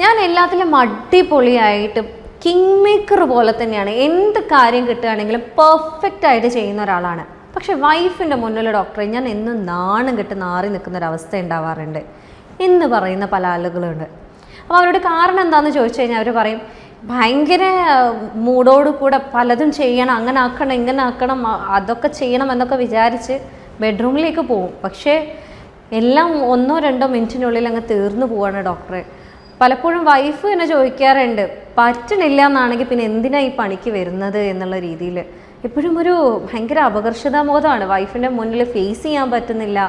ഞാൻ എല്ലാത്തിലും അടിപൊളിയായിട്ട് കിങ് മേക്കർ പോലെ തന്നെയാണ്. എന്ത് കാര്യം കിട്ടുകയാണെങ്കിലും പെർഫെക്റ്റ് ആയിട്ട് ചെയ്യുന്ന ഒരാളാണ്. പക്ഷെ വൈഫിൻ്റെ മുന്നിൽ ഡോക്ടറെ ഞാൻ എന്നും നാണം കെട്ട് നാറി നിൽക്കുന്നൊരവസ്ഥ ഉണ്ടാവാറുണ്ട് എന്ന് പറയുന്ന പല ആളുകളുണ്ട്. അപ്പോൾ അവരുടെ കാരണം എന്താണെന്ന് ചോദിച്ചു കഴിഞ്ഞാൽ അവർ പറയും ഭയങ്കര മൂഡോട് കൂടെ പലതും ചെയ്യണം, അങ്ങനെ ആക്കണം ഇങ്ങനെ ആക്കണം അതൊക്കെ ചെയ്യണം എന്നൊക്കെ വിചാരിച്ച് ബെഡ്റൂമിലേക്ക് പോകും. പക്ഷേ എല്ലാം 1-2 മിനിറ്റിനുള്ളിൽ അങ്ങ് തീർന്നു പോവാണ് ഡോക്ടറെ. പലപ്പോഴും വൈഫ് എന്നെ ചോദിക്കാറുണ്ട് പറ്റണില്ല എന്നാണെങ്കിൽ പിന്നെ എന്തിനാ ഈ പണിക്ക് വരുന്നത് എന്നുള്ള രീതിയിൽ. എപ്പോഴും ഒരു ഭയങ്കര അപകർഷതാബോധമാണ്. വൈഫിൻ്റെ മുന്നിൽ ഫേസ് ചെയ്യാൻ പറ്റുന്നില്ല.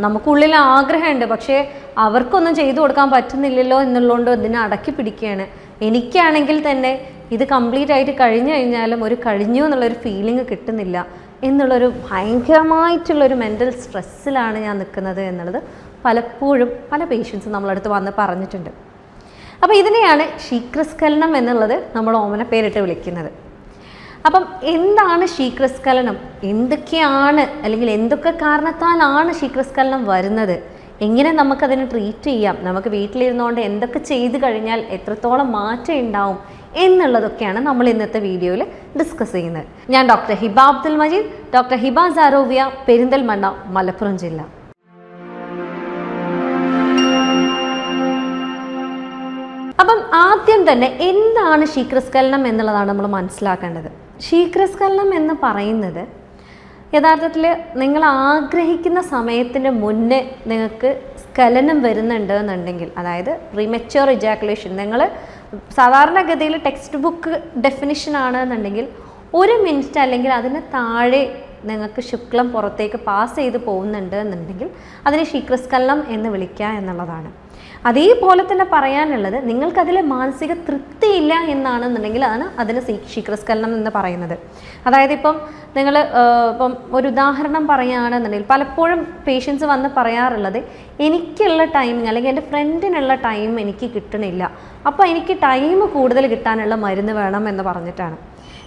നമുക്കുള്ളിൽ ആഗ്രഹമുണ്ട്, പക്ഷേ അവർക്കൊന്നും ചെയ്തു കൊടുക്കാൻ പറ്റുന്നില്ലല്ലോ എന്നുള്ളതുകൊണ്ട് ഇതിനെ അടക്കി പിടിക്കുകയാണ്. എനിക്കാണെങ്കിൽ തന്നെ ഇത് കംപ്ലീറ്റ് ആയിട്ട് കഴിഞ്ഞു കഴിഞ്ഞാലും ഒരു കഴിഞ്ഞു എന്നുള്ളൊരു ഫീലിംഗ് കിട്ടുന്നില്ല എന്നുള്ളൊരു ഭയങ്കരമായിട്ടുള്ളൊരു മെൻ്റൽ സ്ട്രെസ്സിലാണ് ഞാൻ നിൽക്കുന്നത് എന്നുള്ളത് പലപ്പോഴും പല പേഷ്യൻസും നമ്മളടുത്ത് വന്ന് പറഞ്ഞിട്ടുണ്ട്. അപ്പോൾ ഇതിനെയാണ് ശീഘ്രസ്ഖലനം എന്നുള്ളത് നമ്മൾ ഓമന പേരിട്ട് വിളിക്കുന്നത്. അപ്പം എന്താണ് ശീഘ്രസ്ഖലനം, എന്തൊക്കെയാണ് അല്ലെങ്കിൽ എന്തൊക്കെ കാരണത്താലാണ് ശീഘ്രസ്ഖലനം വരുന്നത്, എങ്ങനെ നമുക്കതിനെ ട്രീറ്റ് ചെയ്യാം, നമുക്ക് വീട്ടിലിരുന്നുകൊണ്ട് എന്തൊക്കെ ചെയ്ത് കഴിഞ്ഞാൽ എത്രത്തോളം മാറ്റം ഉണ്ടാവും എന്നുള്ളതൊക്കെയാണ് നമ്മൾ ഇന്നത്തെ വീഡിയോയിൽ ഡിസ്കസ് ചെയ്യുന്നത്. ഞാൻ ഡോക്ടർ ഹിബ അബ്ദുൽ മജീദ്, ഡോക്ടർ ഹിബ സാരോവിയ, പെരിന്തൽമണ്ണ, മലപ്പുറം ജില്ല. അപ്പം ആദ്യം തന്നെ എന്താണ് ശീഘ്രസ്ഖലനം എന്നുള്ളതാണ് നമ്മൾ മനസ്സിലാക്കേണ്ടത്. ശീഘ്രസ്ഖലനം എന്ന് പറയുന്നത് യഥാർത്ഥത്തിൽ നിങ്ങൾ ആഗ്രഹിക്കുന്ന സമയത്തിന് മുന്നേ നിങ്ങൾക്ക് സ്ഖലനം വരുന്നുണ്ട് എന്നുണ്ടെങ്കിൽ, അതായത് പ്രീമച്യൂർ ഇജാക്കുലേഷൻ, നിങ്ങൾ സാധാരണഗതിയിൽ ടെക്സ്റ്റ് ബുക്ക് ഡെഫിനിഷൻ ആണെന്നുണ്ടെങ്കിൽ 1 മിനിറ്റ് അല്ലെങ്കിൽ അതിന് താഴെ നിങ്ങൾക്ക് ശുക്ലം പുറത്തേക്ക് പാസ് ചെയ്ത് പോകുന്നുണ്ട് എന്നുണ്ടെങ്കിൽ അതിനെ ശീഘ്രസ്ഖലനം എന്ന് വിളിക്കുക എന്നുള്ളതാണ്. അതേപോലെ തന്നെ പറയാനുള്ളത് നിങ്ങൾക്കതിൽ മാനസിക തൃപ്തിയില്ല എന്നാണെന്നുണ്ടെങ്കിൽ അതിന് ശീഘ്രസ്ഖലനം എന്ന് പറയുന്നത്. അതായത് ഇപ്പം നിങ്ങൾ ഇപ്പം ഒരു ഉദാഹരണം പറയുകയാണെന്നുണ്ടെങ്കിൽ പലപ്പോഴും പേഷ്യൻസ് വന്ന് പറയാറുള്ളത് എനിക്കുള്ള ടൈമിങ് അല്ലെങ്കിൽ എൻ്റെ ഫ്രണ്ടിനുള്ള ടൈം എനിക്ക് കിട്ടണില്ല, അപ്പോൾ എനിക്ക് ടൈം കൂടുതൽ കിട്ടാനുള്ള മരുന്ന് വേണം എന്ന് പറഞ്ഞിട്ടാണ്.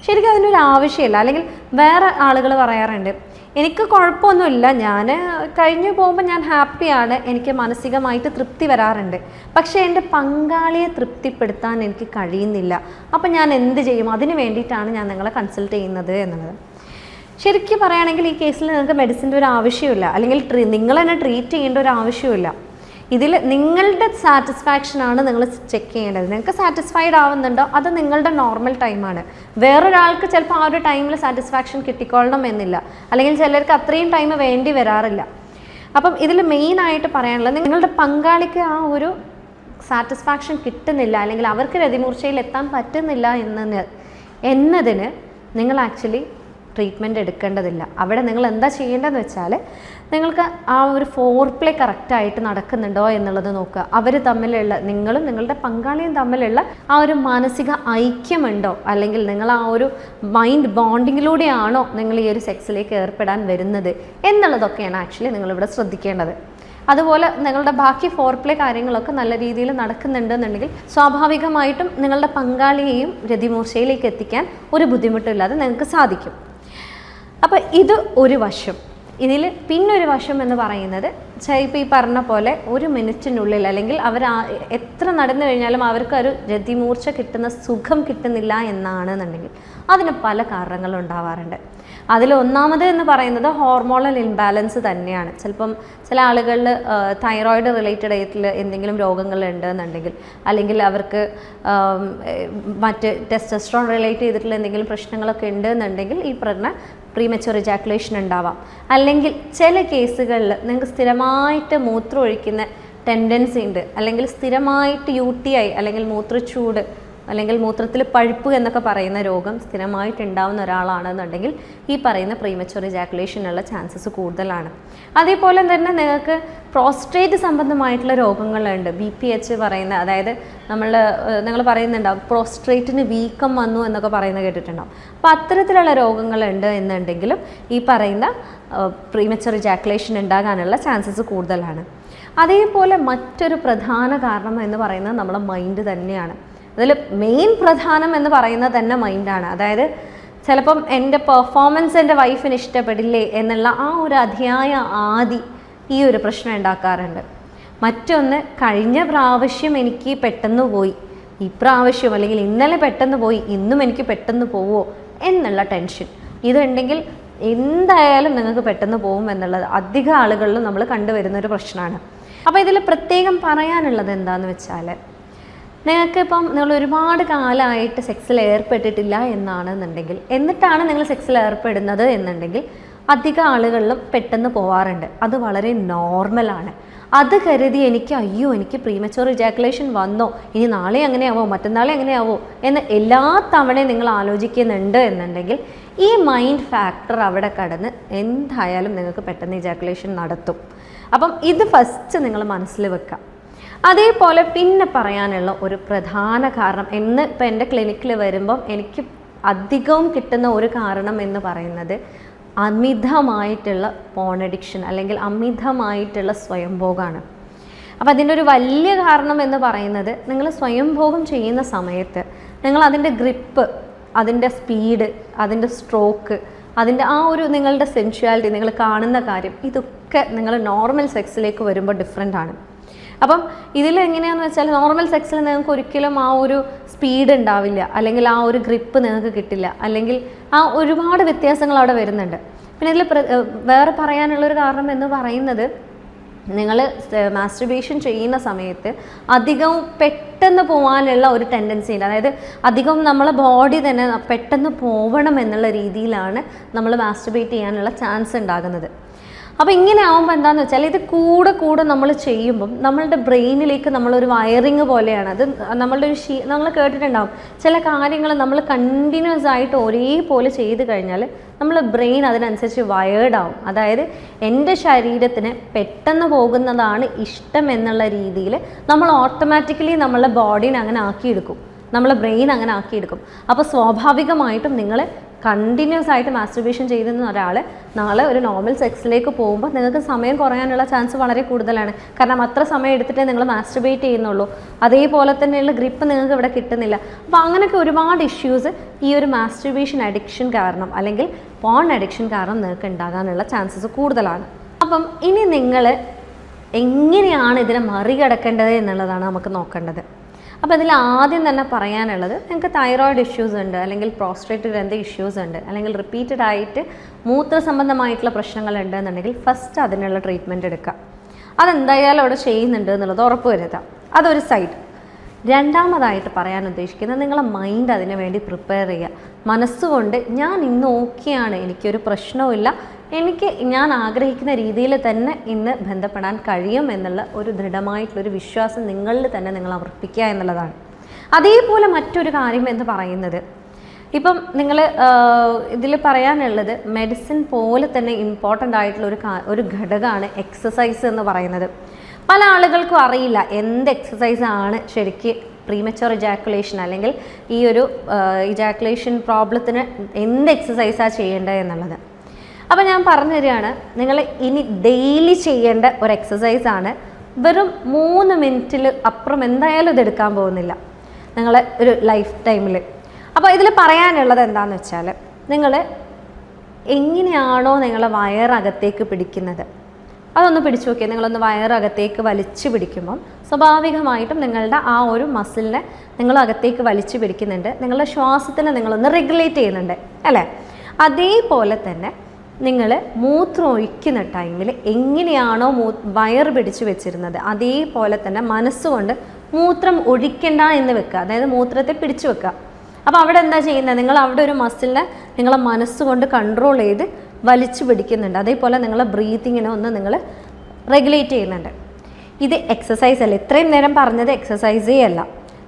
ശരിക്കും അതിനൊരു ആവശ്യമില്ല. അല്ലെങ്കിൽ വേറെ ആളുകൾ പറയാറുണ്ട് എനിക്ക് കുഴപ്പമൊന്നുമില്ല, ഞാൻ കഴിഞ്ഞു പോകുമ്പോൾ ഞാൻ ഹാപ്പിയാണ്, എനിക്ക് മാനസികമായിട്ട് തൃപ്തി വരാറുണ്ട്, പക്ഷേ എൻ്റെ പങ്കാളിയെ തൃപ്തിപ്പെടുത്താൻ എനിക്ക് കഴിയുന്നില്ല, അപ്പം ഞാൻ എന്ത് ചെയ്യും, അതിന് വേണ്ടിയിട്ടാണ് ഞാൻ നിങ്ങളെ കൺസൾട്ട് ചെയ്യുന്നത് എന്നുള്ളത്. ശരിക്കും പറയുകയാണെങ്കിൽ ഈ കേസിൽ നിങ്ങൾക്ക് മെഡിസിൻ്റെ ഒരു ആവശ്യമില്ല, അല്ലെങ്കിൽ നിങ്ങൾ തന്നെ ട്രീറ്റ് ചെയ്യേണ്ട ഒരു ആവശ്യമില്ല. ഇതിൽ നിങ്ങളുടെ സാറ്റിസ്ഫാക്ഷനാണ് നിങ്ങൾ ചെക്ക് ചെയ്യേണ്ടത്. നിങ്ങൾക്ക് സാറ്റിസ്ഫൈഡ് ആവുന്നുണ്ടോ അത് നിങ്ങളുടെ നോർമൽ ടൈമാണ്. വേറൊരാൾക്ക് ചിലപ്പോൾ ആ ഒരു ടൈമിൽ സാറ്റിസ്ഫാക്ഷൻ കിട്ടിക്കൊള്ളണം എന്നില്ല, അല്ലെങ്കിൽ ചിലർക്ക് അത്രയും ടൈം വേണ്ടി വരാറില്ല. അപ്പം ഇതിൽ മെയിനായിട്ട് പറയാനുള്ളത് നിങ്ങളുടെ പങ്കാളിക്ക് ആ ഒരു സാറ്റിസ്ഫാക്ഷൻ കിട്ടുന്നില്ല അല്ലെങ്കിൽ അവർക്ക് രതിമൂർച്ചയിൽ എത്താൻ പറ്റുന്നില്ല എന്നതിന് നിങ്ങൾ ആക്ച്വലി ട്രീറ്റ്മെൻറ്റ് എടുക്കേണ്ടതില്ല. അവിടെ നിങ്ങൾ എന്താ ചെയ്യേണ്ടതെന്ന് വെച്ചാൽ നിങ്ങൾക്ക് ആ ഒരു ഫോർപ്ലേ കറക്റ്റായിട്ട് നടക്കുന്നുണ്ടോ എന്നുള്ളത് നോക്കുക. അവർ തമ്മിലുള്ള, നിങ്ങളും നിങ്ങളുടെ പങ്കാളിയും തമ്മിലുള്ള ആ ഒരു മാനസിക ഐക്യമുണ്ടോ, അല്ലെങ്കിൽ നിങ്ങൾ ആ ഒരു മൈൻഡ് ബോണ്ടിങ്ങിലൂടെയാണോ നിങ്ങൾ ഈ ഒരു സെക്സിലേക്ക് ഏർപ്പെടാൻ വരുന്നത് എന്നുള്ളതൊക്കെയാണ് ആക്ച്വലി നിങ്ങളിവിടെ ശ്രദ്ധിക്കേണ്ടത്. അതുപോലെ നിങ്ങളുടെ ബാക്കി ഫോർപ്ലേ കാര്യങ്ങളൊക്കെ നല്ല രീതിയിൽ നടക്കുന്നുണ്ടെന്നുണ്ടെങ്കിൽ സ്വാഭാവികമായിട്ടും നിങ്ങളുടെ പങ്കാളിയെയും രതിമൂർച്ചയിലേക്ക് എത്തിക്കാൻ ഒരു ബുദ്ധിമുട്ടില്ലാതെ നിങ്ങൾക്ക് സാധിക്കും. അപ്പോൾ ഇത് ഒരു വശം. ഇതിൽ പിന്നൊരു വശം എന്ന് പറയുന്നത് ഇപ്പോൾ ഈ പറഞ്ഞ പോലെ 1 മിനിറ്റിനുള്ളിൽ അല്ലെങ്കിൽ അവർ എത്ര നടന്നു കഴിഞ്ഞാലും അവർക്കൊരു രതിമൂർച്ച കിട്ടുന്ന സുഖം കിട്ടുന്നില്ല എന്നാണെന്നുണ്ടെങ്കിൽ അതിന് പല കാരണങ്ങളും ഉണ്ടാവാറുണ്ട്. അതിൽ ഒന്നാമത് എന്ന് പറയുന്നത് ഹോർമോണൽ ഇംബാലൻസ് തന്നെയാണ്. ചിലപ്പം ചില ആളുകളിൽ തൈറോയിഡ് റിലേറ്റഡ് ആയിട്ടുള്ള എന്തെങ്കിലും രോഗങ്ങളുണ്ട് എന്നുണ്ടെങ്കിൽ, അല്ലെങ്കിൽ അവർക്ക് മറ്റ് ടെസ്റ്റോസ്റ്ററോൺ റിലേറ്റ് ചെയ്തിട്ടുള്ള എന്തെങ്കിലും പ്രശ്നങ്ങളൊക്കെ ഉണ്ട് എന്നുണ്ടെങ്കിൽ ഈ പറഞ്ഞ പ്രീമച്യൂർ ഇജാക്കുലേഷൻ ഉണ്ടാവാം. അല്ലെങ്കിൽ ചില കേസുകളിൽ നിങ്ങൾക്ക് സ്ഥിരമായിട്ട് മൂത്രം ഒഴിക്കുന്ന ടെൻഡൻസി ഉണ്ട്, അല്ലെങ്കിൽ സ്ഥിരമായിട്ട് UTI അല്ലെങ്കിൽ മൂത്രച്ചൂട് അല്ലെങ്കിൽ മൂത്രത്തിൽ പഴുപ്പ് എന്നൊക്കെ പറയുന്ന രോഗം സ്ഥിരമായിട്ട് ഉണ്ടാവുന്ന ഒരാളാണെന്നുണ്ടെങ്കിൽ ഈ പറയുന്ന പ്രീമച്യൂർ ഇജാക്കുലേഷനുള്ള ചാൻസസ് കൂടുതലാണ്. അതേപോലെ തന്നെ നിങ്ങൾക്ക് പ്രോസ്റ്റേറ്റ് സംബന്ധമായിട്ടുള്ള രോഗങ്ങളുണ്ട്. BPH പറയുന്ന, അതായത് നിങ്ങൾ പറയുന്നുണ്ടാവും പ്രോസ്റ്റേറ്റിന് വീക്കം വന്നു എന്നൊക്കെ പറയുന്നത് കേട്ടിട്ടുണ്ടാവും. അപ്പോൾ അത്തരത്തിലുള്ള രോഗങ്ങളുണ്ട് എന്നുണ്ടെങ്കിലും ഈ പറയുന്ന പ്രീമച്യൂർ ഇജാക്കുലേഷൻ ഉണ്ടാകാനുള്ള ചാൻസസ് കൂടുതലാണ്. അതേപോലെ മറ്റൊരു പ്രധാന കാരണം എന്ന് പറയുന്നത് നമ്മുടെ മൈൻഡ് തന്നെയാണ്. അതിൽ മെയിൻ പ്രധാനം എന്ന് പറയുന്നത് തന്നെ മൈൻഡാണ്. അതായത് ചിലപ്പം എൻ്റെ പെർഫോമൻസ് എൻ്റെ വൈഫിന് ഇഷ്ടപ്പെടില്ലേ എന്നുള്ള ആ ഒരു അതിയായ ആദി ഈ ഒരു പ്രശ്നം ഉണ്ടാക്കാറുണ്ട്. മറ്റൊന്ന് കഴിഞ്ഞ പ്രാവശ്യം എനിക്ക് പെട്ടെന്ന് പോയി, ഇപ്രാവശ്യം അല്ലെങ്കിൽ ഇന്നലെ പെട്ടെന്ന് പോയി ഇന്നും എനിക്ക് പെട്ടെന്ന് പോവോ എന്നുള്ള ടെൻഷൻ. ഇതുണ്ടെങ്കിൽ എന്തായാലും നിങ്ങൾക്ക് പെട്ടെന്ന് പോകും എന്നുള്ളത് അധിക ആളുകളിലും നമ്മൾ കണ്ടുവരുന്നൊരു പ്രശ്നമാണ്. അപ്പോൾ ഇതിൽ പ്രത്യേകം പറയാനുള്ളത് എന്താണെന്ന് വെച്ചാൽ, നിങ്ങൾക്കിപ്പം നിങ്ങൾ ഒരുപാട് കാലമായിട്ട് സെക്സിൽ ഏർപ്പെട്ടിട്ടില്ല എന്നാണെന്നുണ്ടെങ്കിൽ, എന്നിട്ടാണ് നിങ്ങൾ സെക്സിൽ ഏർപ്പെടുന്നത് എന്നുണ്ടെങ്കിൽ അധിക ആളുകളിലും പെട്ടെന്ന് പോവാറുണ്ട്. അത് വളരെ നോർമലാണ്. അത് കരുതി എനിക്ക് പ്രീമച്വർ ഇജാക്കുലേഷൻ വന്നോ, ഇനി നാളെ അങ്ങനെയാവോ മറ്റന്നാളെ അങ്ങനെയാവോ എന്ന് എല്ലാ തവണയും നിങ്ങൾ ആലോചിക്കുന്നുണ്ട് എന്നുണ്ടെങ്കിൽ ഈ മൈൻഡ് ഫാക്ടർ അവിടെ കടന്ന് എന്തായാലും നിങ്ങൾക്ക് പെട്ടെന്ന് ഇജാക്കുലേഷൻ നടത്തും. അപ്പം ഇത് ഫസ്റ്റ് നിങ്ങൾ മനസ്സിൽ വെക്കുക. അതേപോലെ പിന്നെ പറയാനുള്ള ഒരു പ്രധാന കാരണം ഇപ്പം എൻ്റെ ക്ലിനിക്കിൽ വരുമ്പം എനിക്ക് അധികവും കിട്ടുന്ന ഒരു കാരണം എന്ന് പറയുന്നത് അമിതമായിട്ടുള്ള പോൺ അഡിക്ഷൻ അല്ലെങ്കിൽ അമിതമായിട്ടുള്ള സ്വയംഭോഗമാണ്. അപ്പോൾ അതിൻ്റെ ഒരു വലിയ കാരണം എന്ന് പറയുന്നത്, നിങ്ങൾ സ്വയംഭോഗം ചെയ്യുന്ന സമയത്ത് നിങ്ങൾ അതിൻ്റെ ഗ്രിപ്പ്, അതിൻ്റെ സ്പീഡ്, അതിൻ്റെ സ്ട്രോക്ക്, അതിൻ്റെ ആ ഒരു നിങ്ങളുടെ സെൻഷ്വാലിറ്റി, നിങ്ങൾ കാണുന്ന കാര്യം, ഇതൊക്കെ നിങ്ങൾ നോർമൽ സെക്സിലേക്ക് വരുമ്പോൾ ഡിഫറെൻ്റ് ആണ്. അപ്പം ഇതിൽ എങ്ങനെയാണെന്ന് വെച്ചാൽ, നോർമൽ സെക്സിൽ നിങ്ങൾക്ക് ഒരിക്കലും ആ ഒരു സ്പീഡ് ഉണ്ടാവില്ല, അല്ലെങ്കിൽ ആ ഒരു ഗ്രിപ്പ് നിങ്ങൾക്ക് കിട്ടില്ല, അല്ലെങ്കിൽ ആ ഒരുപാട് വ്യത്യാസങ്ങൾ അവിടെ വരുന്നുണ്ട്. പിന്നെ ഇതിൽ വേറെ പറയാനുള്ളൊരു കാരണം എന്ന് പറയുന്നത്, നിങ്ങൾ മാസ്റ്റുർബേഷൻ ചെയ്യുന്ന സമയത്ത് അധികവും പെട്ടെന്ന് പോകാനുള്ള ഒരു ടെൻഡൻസി ഉണ്ട്. അതായത് അധികം നമ്മളെ ബോഡി തന്നെ പെട്ടെന്ന് പോകണം എന്നുള്ള രീതിയിലാണ് നമ്മൾ മാസ്റ്റുർബേറ്റ് ചെയ്യാനുള്ള ചാൻസ് ഉണ്ടാകുന്നത്. അപ്പോൾ ഇങ്ങനെ ആകുമ്പോൾ എന്താണെന്ന് വെച്ചാൽ, ഇത് കൂടെ നമ്മൾ ചെയ്യുമ്പം നമ്മളുടെ ബ്രെയിനിലേക്ക് നമ്മളൊരു വയറിങ് പോലെയാണ്. അത് നമ്മളുടെ ഒരു നമ്മൾ കേട്ടിട്ടുണ്ടാവും, ചില കാര്യങ്ങൾ നമ്മൾ കണ്ടിന്യൂസ് ആയിട്ട് ഒരേപോലെ ചെയ്ത് കഴിഞ്ഞാൽ നമ്മൾ ബ്രെയിൻ അതിനനുസരിച്ച് വയേർഡ് ആവും. അതായത് എൻ്റെ ശരീരത്തിന് പെട്ടെന്ന് പോകുന്നതാണ് ഇഷ്ടം എന്നുള്ള രീതിയിൽ നമ്മൾ ഓട്ടോമാറ്റിക്കലി നമ്മളെ ബോഡീനെ അങ്ങനെ ആക്കിയെടുക്കും, നമ്മളെ ബ്രെയിൻ അങ്ങനെ ആക്കിയെടുക്കും. അപ്പോൾ സ്വാഭാവികമായിട്ടും നിങ്ങൾ കണ്ടിന്യൂസ് ആയിട്ട് മാസ്റ്റുർബേഷൻ ചെയ്തിരുന്ന ഒരാൾ നാളെ ഒരു നോർമൽ സെക്സിലേക്ക് പോകുമ്പോൾ നിങ്ങൾക്ക് സമയം കുറയാനുള്ള ചാൻസ് വളരെ കൂടുതലാണ്. കാരണം അത്ര സമയം എടുത്തിട്ടേ നിങ്ങൾ മാസ്റ്റുർബേറ്റ് ചെയ്യുന്നുള്ളൂ, അതേപോലെ തന്നെയുള്ള ഗ്രിപ്പ് നിങ്ങൾക്ക് ഇവിടെ കിട്ടുന്നില്ല. അപ്പോൾ അങ്ങനെയൊക്കെ ഒരുപാട് ഇഷ്യൂസ് ഈ ഒരു മാസ്റ്റുർബേഷൻ അഡിക്ഷൻ കാരണം അല്ലെങ്കിൽ പോൺ അഡിക്ഷൻ കാരണം നിങ്ങൾക്ക് ഉണ്ടാകാനുള്ള ചാൻസസ് കൂടുതലാണ്. അപ്പം ഇനി നിങ്ങൾ എങ്ങനെയാണ് ഇതിനെ മറികടക്കേണ്ടത് എന്നുള്ളതാണ് നമുക്ക് നോക്കേണ്ടത്. അപ്പോൾ ഇതിൽ ആദ്യം തന്നെ പറയാനുള്ളത്, നിങ്ങൾക്ക് തൈറോയിഡ് ഇഷ്യൂസ് ഉണ്ട്, അല്ലെങ്കിൽ പ്രോസ്റ്റേറ്റ് ഗ്രന്ഥി ഇഷ്യൂസ് ഉണ്ട്, അല്ലെങ്കിൽ റിപ്പീറ്റഡ് ആയിട്ട് മൂത്ര സംബന്ധമായിട്ടുള്ള പ്രശ്നങ്ങൾ ഉണ്ട് എന്നുണ്ടെങ്കിൽ ഫസ്റ്റ് അതിനുള്ള ട്രീറ്റ്മെൻറ്റ് എടുക്കുക. അതെന്തായാലും അവിടെ ചെയ്യുന്നുണ്ട് എന്നുള്ളത് ഉറപ്പ് വരുത്തുക. അതൊരു സൈഡ്. രണ്ടാമതായിട്ട് പറയാൻ ഉദ്ദേശിക്കുന്നത്, നിങ്ങളെ മൈൻഡ് അതിനു വേണ്ടി പ്രിപ്പയർ ചെയ്യുക. മനസ്സുകൊണ്ട് ഞാൻ ഇന്ന് ഓക്കെയാണ്, എനിക്കൊരു പ്രശ്നവുമില്ല, ഞാൻ ആഗ്രഹിക്കുന്ന രീതിയിൽ തന്നെ ഇന്ന് ബന്ധപ്പെടാൻ കഴിയും എന്നുള്ള ഒരു ദൃഢമായിട്ടുള്ളൊരു വിശ്വാസം നിങ്ങളിൽ തന്നെ നിങ്ങൾ അർപ്പിക്കുക എന്നുള്ളതാണ്. അതേപോലെ മറ്റൊരു കാര്യം എന്ന് പറയുന്നത്, ഇപ്പം നിങ്ങൾ ഇതിൽ പറയാനുള്ളത്, മെഡിസിൻ പോലെ തന്നെ ഇമ്പോർട്ടൻ്റ് ആയിട്ടുള്ള ഒരു ഘടകമാണ് എക്സസൈസ് എന്ന് പറയുന്നത്. പല ആളുകൾക്കും അറിയില്ല എന്ത് എക്സസൈസാണ് ശരിക്ക് പ്രീമച്വർ ഇജാക്കുലേഷൻ അല്ലെങ്കിൽ ഈ ഒരു ഇജാക്കുലേഷൻ പ്രോബ്ലത്തിന് എന്ത് എക്സസൈസാണ് ചെയ്യേണ്ടത് എന്നുള്ളത്. അപ്പോൾ ഞാൻ പറഞ്ഞു തരികയാണ്, നിങ്ങൾ ഇനി ഡെയിലി ചെയ്യേണ്ട ഒരു എക്സസൈസാണ്. വെറും 3 മിനിറ്റിൽ അപ്പുറം എന്തായാലും ഇതെടുക്കാൻ പോകുന്നില്ല നിങ്ങൾ ഒരു ലൈഫ് ടൈമിൽ. അപ്പോൾ ഇതിൽ പറയാനുള്ളത് എന്താണെന്ന് വെച്ചാൽ, നിങ്ങൾ എങ്ങനെയാണോ നിങ്ങളെ വയറകത്തേക്ക് പിടിക്കുന്നത് അതൊന്ന് പിടിച്ചു നോക്കിയാൽ, നിങ്ങളൊന്ന് വയറകത്തേക്ക് വലിച്ചു പിടിക്കുമ്പം സ്വാഭാവികമായിട്ടും നിങ്ങളുടെ ആ ഒരു മസിലിനെ നിങ്ങൾ അകത്തേക്ക് വലിച്ചു പിടിക്കുന്നുണ്ട്, നിങ്ങളുടെ ശ്വാസത്തിനെ നിങ്ങളൊന്ന് റെഗുലേറ്റ് ചെയ്യുന്നുണ്ട് അല്ലേ? അതേപോലെ തന്നെ നിങ്ങൾ മൂത്രം ഒഴിക്കുന്ന ടൈമിൽ എങ്ങനെയാണോ വയറ് പിടിച്ചു വെച്ചിരുന്നത് അതേപോലെ തന്നെ മനസ്സുകൊണ്ട് മൂത്രം ഒഴിക്കണ്ട എന്ന് വെക്കുക, അതായത് മൂത്രത്തെ പിടിച്ചു വെക്കുക. അപ്പോൾ അവിടെ എന്താ ചെയ്യുന്നത്, നിങ്ങൾ അവിടെ ഒരു മസിലിനെ നിങ്ങളെ മനസ്സുകൊണ്ട് കൺട്രോൾ ചെയ്ത് വലിച്ചു പിടിക്കുന്നുണ്ട്. അതേപോലെ നിങ്ങളെ ബ്രീത്തിങ്ങിനെ ഒന്ന് നിങ്ങൾ റെഗുലേറ്റ് ചെയ്യുന്നുണ്ട്. ഇത് എക്സസൈസ് അല്ല, ഇത്രയും നേരം പറഞ്ഞത് എക്സസൈസേ അല്ല.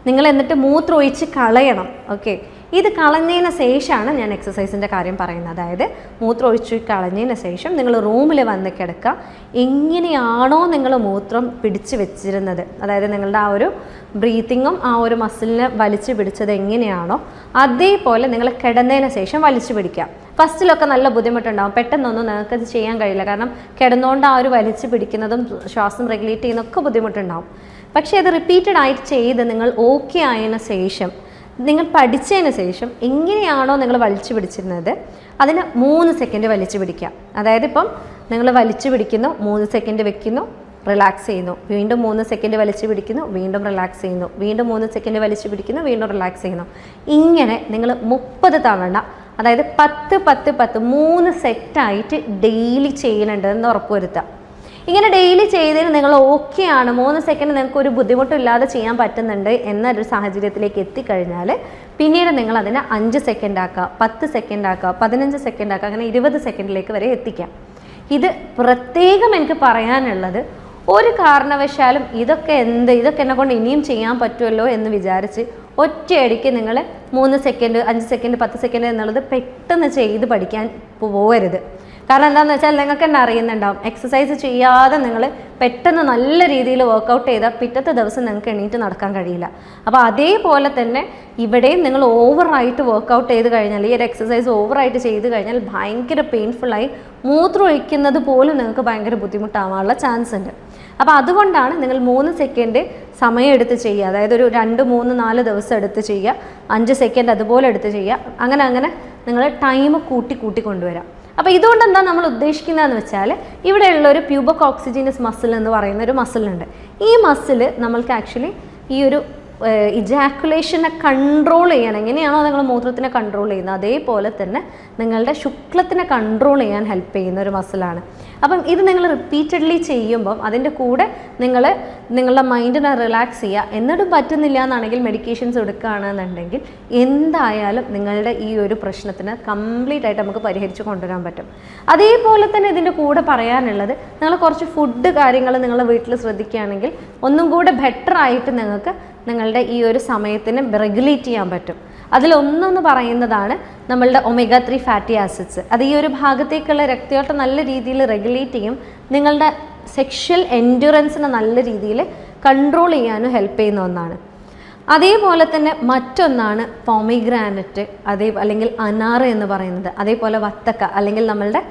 നിങ്ങൾ എന്നിട്ട് മൂത്രം ഒഴിച്ച് കളയണം. ഓക്കെ, ഇത് കളഞ്ഞതിന് ശേഷമാണ് ഞാൻ എക്സസൈസിൻ്റെ കാര്യം പറയുന്നത്. അതായത് മൂത്രം ഒഴിച്ച് കളഞ്ഞതിന് ശേഷം നിങ്ങൾ റൂമിൽ വന്ന് കിടക്കുക. എങ്ങനെയാണോ നിങ്ങൾ മൂത്രം പിടിച്ച് വെച്ചിരുന്നത്, അതായത് നിങ്ങളുടെ ആ ഒരു ബ്രീത്തിങ്ങും ആ ഒരു മസിലിനെ വലിച്ചു പിടിച്ചത് എങ്ങനെയാണോ അതേപോലെ നിങ്ങൾ കിടന്നതിന് ശേഷം വലിച്ചു പിടിക്കുക. ഫസ്റ്റിലൊക്കെ നല്ല ബുദ്ധിമുട്ടുണ്ടാകും, പെട്ടെന്നൊന്നും നിങ്ങൾക്കത് ചെയ്യാൻ കഴിയില്ല. കാരണം കിടന്നുകൊണ്ട് ആ ഒരു വലിച്ചു പിടിക്കുന്നതും ശ്വാസം റെഗുലേറ്റ് ചെയ്യുന്നതൊക്കെ ബുദ്ധിമുട്ടുണ്ടാകും. പക്ഷേ അത് റിപ്പീറ്റഡ് ആയിട്ട് ചെയ്ത് നിങ്ങൾ ഓക്കെ ആയതിനു ശേഷം, നിങ്ങൾ പഠിച്ചതിന് ശേഷം എങ്ങനെയാണോ നിങ്ങൾ വലിച്ചു പിടിച്ചിരുന്നത് അതിന് 3 സെക്കൻഡ് വലിച്ചു പിടിക്കുക. അതായത് ഇപ്പം നിങ്ങൾ വലിച്ചു പിടിക്കുന്നു, 3 സെക്കൻഡ് വെക്കുന്നു, റിലാക്സ് ചെയ്യുന്നു, വീണ്ടും 3 സെക്കൻഡ് വലിച്ചു പിടിക്കുന്നു, വീണ്ടും റിലാക്സ് ചെയ്യുന്നു, വീണ്ടും 3 സെക്കൻഡ് വലിച്ചു പിടിക്കുന്നു, വീണ്ടും റിലാക്സ് ചെയ്യുന്നു. ഇങ്ങനെ നിങ്ങൾ 30 തവണ, അതായത് 10 10 10 3 സെറ്റായിട്ട് ഡെയിലി ചെയ്യുന്നുണ്ട് എന്ന് ഉറപ്പുവരുത്തുക. ഇങ്ങനെ ഡെയിലി ചെയ്തതിന് നിങ്ങൾ ഓക്കെ ആണ്, 3 സെക്കൻഡ് നിങ്ങൾക്ക് ഒരു ബുദ്ധിമുട്ടില്ലാതെ ചെയ്യാൻ പറ്റുന്നുണ്ട് എന്നൊരു സാഹചര്യത്തിലേക്ക് എത്തിക്കഴിഞ്ഞാൽ പിന്നീട് നിങ്ങൾ അതിനെ 5 സെക്കൻഡ് ആക്കുക, 10 സെക്കൻഡ് ആക്കുക, 15 സെക്കൻഡ് ആക്കുക, അങ്ങനെ 20 സെക്കൻഡിലേക്ക് വരെ എത്തിക്കാം. ഇത് പ്രത്യേകം എനിക്ക് പറയാനുള്ളത്, ഒരു കാരണവശാലും ഇതൊക്കെ എന്നെ കൊണ്ട് ഇനിയും ചെയ്യാൻ പറ്റുമല്ലോ എന്ന് വിചാരിച്ച് ഒറ്റയടിക്ക് നിങ്ങൾ 3 സെക്കൻഡ് 5 സെക്കൻഡ് 10 സെക്കൻഡ് എന്നുള്ളത് പെട്ടെന്ന് ചെയ്ത് പഠിക്കാൻ പോകരുത്. കാരണം എന്താണെന്ന് വെച്ചാൽ നിങ്ങൾക്ക് തന്നെ അറിയുന്നുണ്ടാവും, എക്സസൈസ് ചെയ്യാതെ നിങ്ങൾ പെട്ടെന്ന് നല്ല രീതിയിൽ വർക്കൗട്ട് ചെയ്താൽ പിറ്റത്തെ ദിവസം നിങ്ങൾക്ക് എണീറ്റ് നടക്കാൻ കഴിയില്ല. അപ്പോൾ അതേപോലെ തന്നെ ഇവിടെയും നിങ്ങൾ ഓവറായിട്ട് വർക്കൗട്ട് ചെയ്ത് കഴിഞ്ഞാൽ, ഈ ഒരു എക്സസൈസ് ഓവറായിട്ട് ചെയ്ത് കഴിഞ്ഞാൽ ഭയങ്കര പെയിൻഫുള്ളായി മൂത്രം ഒഴിക്കുന്നത് പോലും നിങ്ങൾക്ക് ഭയങ്കര ബുദ്ധിമുട്ടാവാനുള്ള ചാൻസ് ഉണ്ട്. അപ്പോൾ അതുകൊണ്ടാണ് നിങ്ങൾ 3 സെക്കൻഡ് സമയം എടുത്ത് ചെയ്യുക, അതായത് ഒരു 2 3 4 ദിവസം എടുത്ത് ചെയ്യുക, 5 സെക്കൻഡ് അതുപോലെ എടുത്ത് ചെയ്യുക, അങ്ങനെ നിങ്ങൾ ടൈം കൂട്ടി കൊണ്ടുവരാം. അപ്പോൾ ഇതുകൊണ്ട് എന്താ നമ്മൾ ഉദ്ദേശിക്കുന്നതെന്ന് വെച്ചാൽ, ഇവിടെയുള്ള ഒരു പ്യൂബക് ഓക്സിജനസ് മസിൽ എന്ന് പറയുന്ന ഒരു മസിലുണ്ട്. ഈ മസിൽ നമ്മൾക്ക് ആക്ച്വലി ഈ ഒരു ഇജാക്കുലേഷനെ കൺട്രോൾ ചെയ്യണം. എങ്ങനെയാണോ നിങ്ങൾ മൂത്രത്തിനെ കൺട്രോൾ ചെയ്യുന്നത് അതേപോലെ തന്നെ നിങ്ങളുടെ ശുക്ലത്തിനെ കൺട്രോൾ ചെയ്യാൻ ഹെൽപ്പ് ചെയ്യുന്ന ഒരു മസിലാണ്. അപ്പം ഇത് നിങ്ങൾ റിപ്പീറ്റഡ്ലി ചെയ്യുമ്പം അതിൻ്റെ കൂടെ നിങ്ങളുടെ മൈൻഡിനെ റിലാക്സ് ചെയ്യുക. എന്നിട്ടും പറ്റുന്നില്ല എന്നാണെങ്കിൽ മെഡിക്കേഷൻസ് എടുക്കുകയാണെന്നുണ്ടെങ്കിൽ എന്തായാലും നിങ്ങളുടെ ഈ ഒരു പ്രശ്നത്തിന് കംപ്ലീറ്റ് ആയിട്ട് നമുക്ക് പരിഹരിച്ച് കൊണ്ടുവരാൻ പറ്റും. അതേപോലെ തന്നെ ഇതിൻ്റെ കൂടെ പറയാനുള്ളത്, നിങ്ങൾ കുറച്ച് ഫുഡ് കാര്യങ്ങൾ നിങ്ങളുടെ വീട്ടിൽ ശ്രദ്ധിക്കുകയാണെങ്കിൽ ഒന്നും കൂടെ ബെറ്റർ ആയിട്ട് നിങ്ങൾക്ക് നിങ്ങളുടെ ഈ ഒരു സമയത്തിന് റെഗുലേറ്റ് ചെയ്യാൻ പറ്റും. അതിലൊന്നെന്ന് പറയുന്നതാണ് നമ്മളുടെ ഒമേഗ 3 ഫാറ്റി ആസിഡ്സ്. അത് ഈ ഒരു ഭാഗത്തേക്കുള്ള രക്തയോട്ടം നല്ല രീതിയിൽ റെഗുലേറ്റ് ചെയ്യും, നിങ്ങളുടെ സെക്ഷൽ എൻഡ്യൂറൻസിനെ നല്ല രീതിയിൽ കൺട്രോൾ ചെയ്യാനും ഹെൽപ്പ് ചെയ്യുന്ന ഒന്നാണ്. അതേപോലെ തന്നെ മറ്റൊന്നാണ് പോമിഗ്രാനറ്റ്, അല്ലെങ്കിൽ അനാറ് എന്ന് പറയുന്നത്, അതേപോലെ വത്തക്ക അല്ലെങ്കിൽ നമ്മളുടെ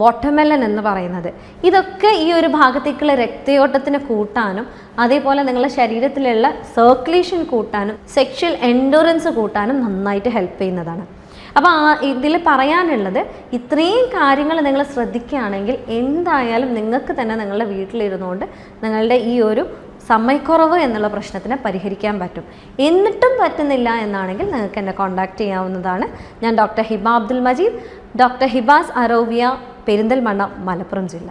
വാട്ടർമെലൺ എന്ന് പറയുന്നത്. ഇതൊക്കെ ഈ ഒരു ഭാഗത്തേക്കുള്ള രക്തയോട്ടത്തിന് കൂട്ടാനും അതേപോലെ നിങ്ങളുടെ ശരീരത്തിലുള്ള സർക്കുലേഷൻ കൂട്ടാനും സെക്ഷൽ എൻഡ്യൂറൻസ് കൂട്ടാനും നന്നായിട്ട് ഹെൽപ്പ് ചെയ്യുന്നതാണ്. അപ്പോൾ ഇതിൽ പറയാനുള്ളത്, ഇത്രയും കാര്യങ്ങൾ നിങ്ങൾ ശ്രദ്ധിക്കുകയാണെങ്കിൽ എന്തായാലും നിങ്ങൾക്ക് തന്നെ നിങ്ങളുടെ വീട്ടിലിരുന്നുകൊണ്ട് നിങ്ങളുടെ ഈ ഒരു സമയക്കുറവ് എന്നുള്ള പ്രശ്നത്തിനെ പരിഹരിക്കാൻ പറ്റും. എന്നിട്ടും പറ്റുന്നില്ല എന്നാണെങ്കിൽ നിങ്ങൾക്ക് എന്നെ കോൺടാക്റ്റ് ചെയ്യാവുന്നതാണ്. ഞാൻ ഡോക്ടർ ഹിബ അബ്ദുൽ മജീദ്, ഡോക്ടർ ഹിബാസ് അറോവിയ, പെരിന്തൽമണ്ണ, മലപ്പുറം ജില്ല.